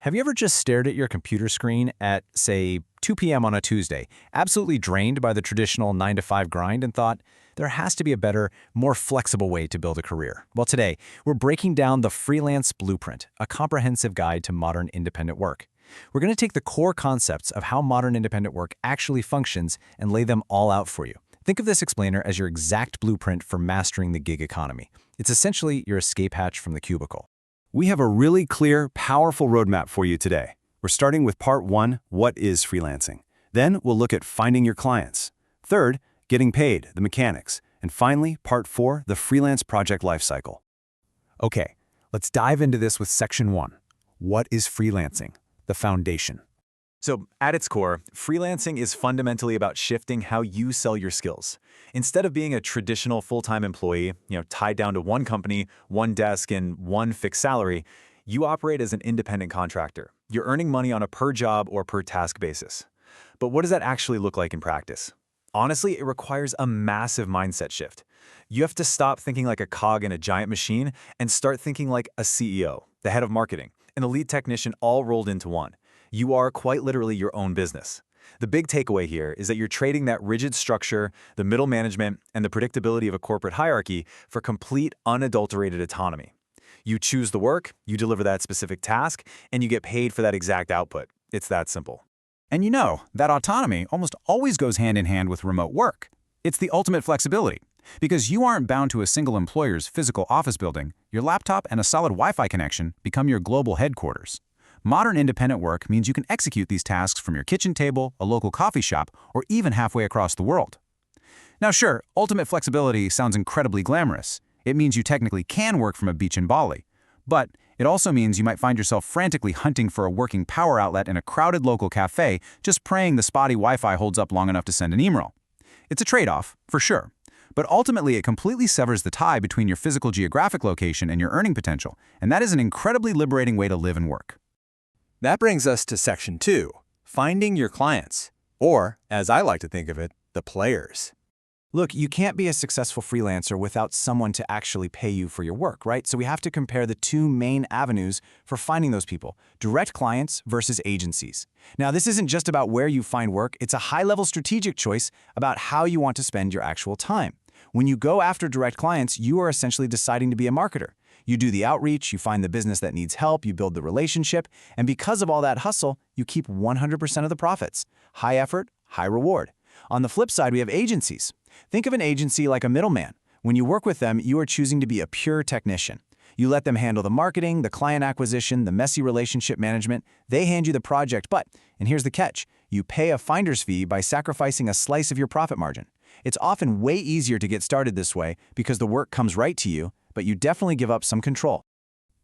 Have you ever just stared at your computer screen at, say, 2 p.m. on a Tuesday, absolutely drained by the traditional 9 to 5 grind and thought, there has to be a better, more flexible way to build a career? Well, today, we're breaking down the Freelance Blueprint, a comprehensive guide to modern independent work. We're going to take the core concepts of how modern independent work actually functions and lay them all out for you. Think of this explainer as your exact blueprint for mastering the gig economy. It's essentially your escape hatch from the cubicle. We have a really clear, powerful roadmap for you today. We're starting with part 1, what is freelancing? Then we'll look at finding your clients. Third, getting paid, the mechanics. And finally, part 4, the freelance project lifecycle. Okay, let's dive into this with section 1. What is freelancing? The foundation. So, at its core, freelancing is fundamentally about shifting how you sell your skills. Instead of being a traditional full-time employee, tied down to one company, one desk, and one fixed salary, you operate as an independent contractor. You're earning money on a per-job or per-task basis. But what does that actually look like in practice? Honestly, it requires a massive mindset shift. You have to stop thinking like a cog in a giant machine and start thinking like a CEO, the head of marketing, and the lead technician all rolled into one. You are quite literally your own business. The big takeaway here is that you're trading that rigid structure, the middle management, and the predictability of a corporate hierarchy for complete, unadulterated autonomy. You choose the work, you deliver that specific task, and you get paid for that exact output. It's that simple. And that autonomy almost always goes hand in hand with remote work. It's the ultimate flexibility. Because you aren't bound to a single employer's physical office building, your laptop and a solid Wi-Fi connection become your global headquarters. Modern independent work means you can execute these tasks from your kitchen table, a local coffee shop, or even halfway across the world. Now sure, ultimate flexibility sounds incredibly glamorous. It means you technically can work from a beach in Bali. But it also means you might find yourself frantically hunting for a working power outlet in a crowded local cafe, just praying the spotty Wi-Fi holds up long enough to send an email. It's a trade-off, for sure. But ultimately, it completely severs the tie between your physical geographic location and your earning potential, and that is an incredibly liberating way to live and work. That brings us to section 2, finding your clients, or, as I like to think of it, the players. Look, you can't be a successful freelancer without someone to actually pay you for your work, right? So we have to compare the two main avenues for finding those people, direct clients versus agencies. Now, this isn't just about where you find work, it's a high-level strategic choice about how you want to spend your actual time. When you go after direct clients, you are essentially deciding to be a marketer. You do the outreach, you find the business that needs help, you build the relationship, and because of all that hustle, you keep 100% of the profits. High effort, high reward. On the flip side, we have agencies. Think of an agency like a middleman. When you work with them, you are choosing to be a pure technician. You let them handle the marketing, the client acquisition, the messy relationship management. They hand you the project, but, and here's the catch, you pay a finder's fee by sacrificing a slice of your profit margin. It's often way easier to get started this way because the work comes right to you, but you definitely give up some control.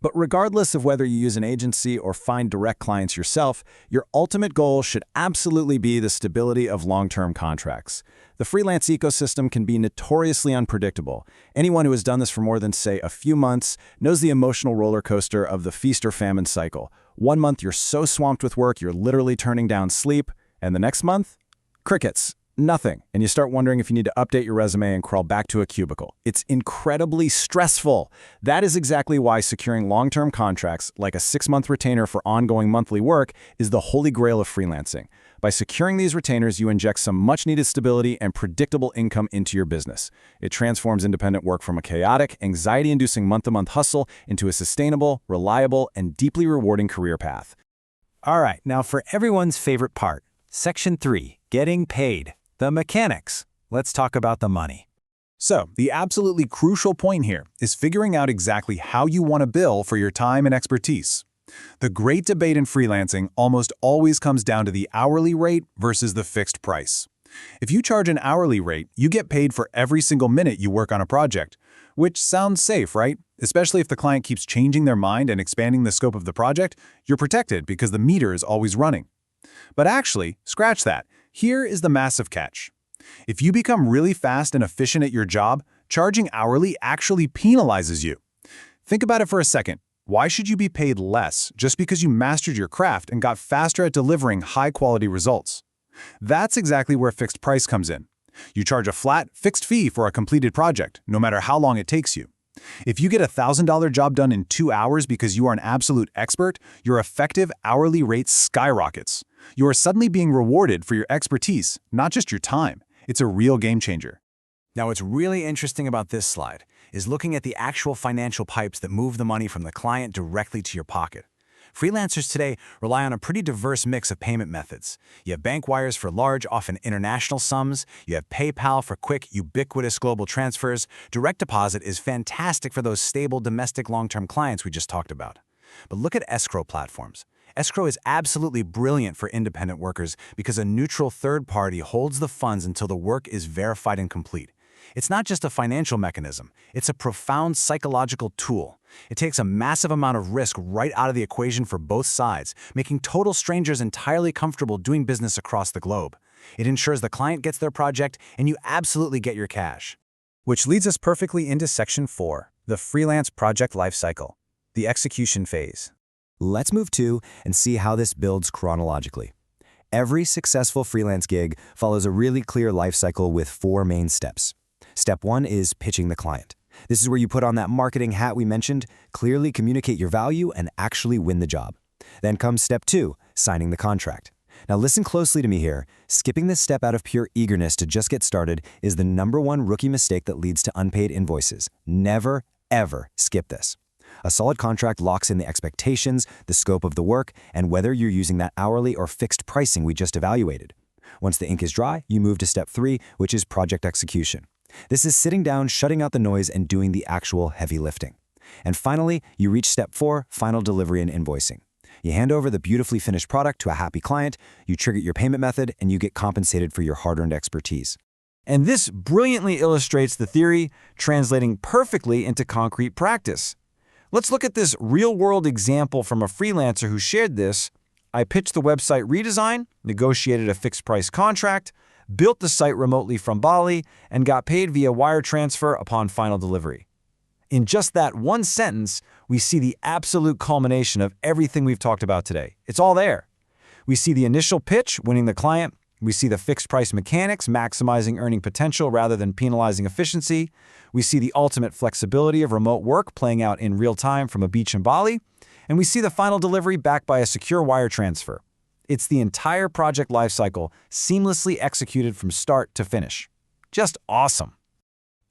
But regardless of whether you use an agency or find direct clients yourself, your ultimate goal should absolutely be the stability of long-term contracts. The freelance ecosystem can be notoriously unpredictable. Anyone who has done this for more than, say, a few months knows the emotional roller coaster of the feast or famine cycle. 1 month you're so swamped with work you're literally turning down sleep, and the next month? Crickets. Nothing, and you start wondering if you need to update your resume and crawl back to a cubicle. It's incredibly stressful. That is exactly why securing long-term contracts, like a 6-month retainer for ongoing monthly work, is the holy grail of freelancing. By securing these retainers, you inject some much-needed stability and predictable income into your business. It transforms independent work from a chaotic, anxiety-inducing month-to-month hustle into a sustainable, reliable, and deeply rewarding career path. All right, now for everyone's favorite part, Section 3, getting paid. The mechanics. Let's talk about the money. So, the absolutely crucial point here is figuring out exactly how you want to bill for your time and expertise. The great debate in freelancing almost always comes down to the hourly rate versus the fixed price. If you charge an hourly rate, you get paid for every single minute you work on a project, which sounds safe, right? Especially if the client keeps changing their mind and expanding the scope of the project, you're protected because the meter is always running. But actually, scratch that. Here is the massive catch. If you become really fast and efficient at your job, charging hourly actually penalizes you. Think about it for a second. Why should you be paid less just because you mastered your craft and got faster at delivering high-quality results? That's exactly where fixed price comes in. You charge a flat, fixed fee for a completed project, no matter how long it takes you. If you get a $1,000 job done in 2 hours because you are an absolute expert, your effective hourly rate skyrockets. You are suddenly being rewarded for your expertise, not just your time. It's a real game changer. Now, what's really interesting about this slide is looking at the actual financial pipes that move the money from the client directly to your pocket. Freelancers today rely on a pretty diverse mix of payment methods. You have bank wires for large, often international sums. You have PayPal for quick, ubiquitous global transfers. Direct deposit is fantastic for those stable domestic long-term clients we just talked about. But look at escrow platforms. Escrow is absolutely brilliant for independent workers because a neutral third party holds the funds until the work is verified and complete. It's not just a financial mechanism, it's a profound psychological tool. It takes a massive amount of risk right out of the equation for both sides, making total strangers entirely comfortable doing business across the globe. It ensures the client gets their project and you absolutely get your cash. Which leads us perfectly into Section 4, the freelance project lifecycle, the execution phase. Let's move to and see how this builds chronologically. Every successful freelance gig follows a really clear life cycle with 4 main steps. Step 1 is pitching the client. This is where you put on that marketing hat we mentioned, clearly communicate your value, and actually win the job. Then comes Step 2, signing the contract. Now listen closely to me here. Skipping this step out of pure eagerness to just get started is the #1 rookie mistake that leads to unpaid invoices. Never, ever skip this. A solid contract locks in the expectations, the scope of the work, and whether you're using that hourly or fixed pricing we just evaluated. Once the ink is dry, you move to Step 3, which is project execution. This is sitting down, shutting out the noise, and doing the actual heavy lifting. And finally, you reach Step 4, final delivery and invoicing. You hand over the beautifully finished product to a happy client, you trigger your payment method, and you get compensated for your hard-earned expertise. And this brilliantly illustrates the theory, translating perfectly into concrete practice. Let's look at this real-world example from a freelancer who shared this. I pitched the website redesign, negotiated a fixed-price contract, built the site remotely from Bali, and got paid via wire transfer upon final delivery. In just that one sentence, we see the absolute culmination of everything we've talked about today. It's all there. We see the initial pitch, winning the client. We see the fixed-price mechanics, maximizing earning potential rather than penalizing efficiency. We see the ultimate flexibility of remote work playing out in real time from a beach in Bali. And we see the final delivery backed by a secure wire transfer. It's the entire project lifecycle seamlessly executed from start to finish. Just awesome.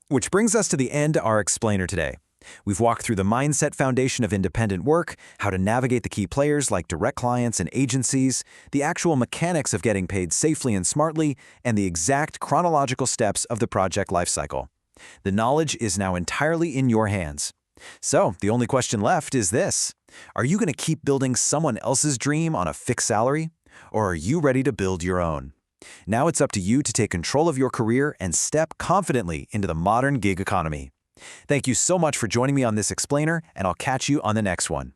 Which brings us to the end of our explainer today. We've walked through the mindset foundation of independent work, how to navigate the key players like direct clients and agencies, the actual mechanics of getting paid safely and smartly, and the exact chronological steps of the project lifecycle. The knowledge is now entirely in your hands. So, the only question left is this. Are you going to keep building someone else's dream on a fixed salary? Or are you ready to build your own? Now it's up to you to take control of your career and step confidently into the modern gig economy. Thank you so much for joining me on this explainer, and I'll catch you on the next one.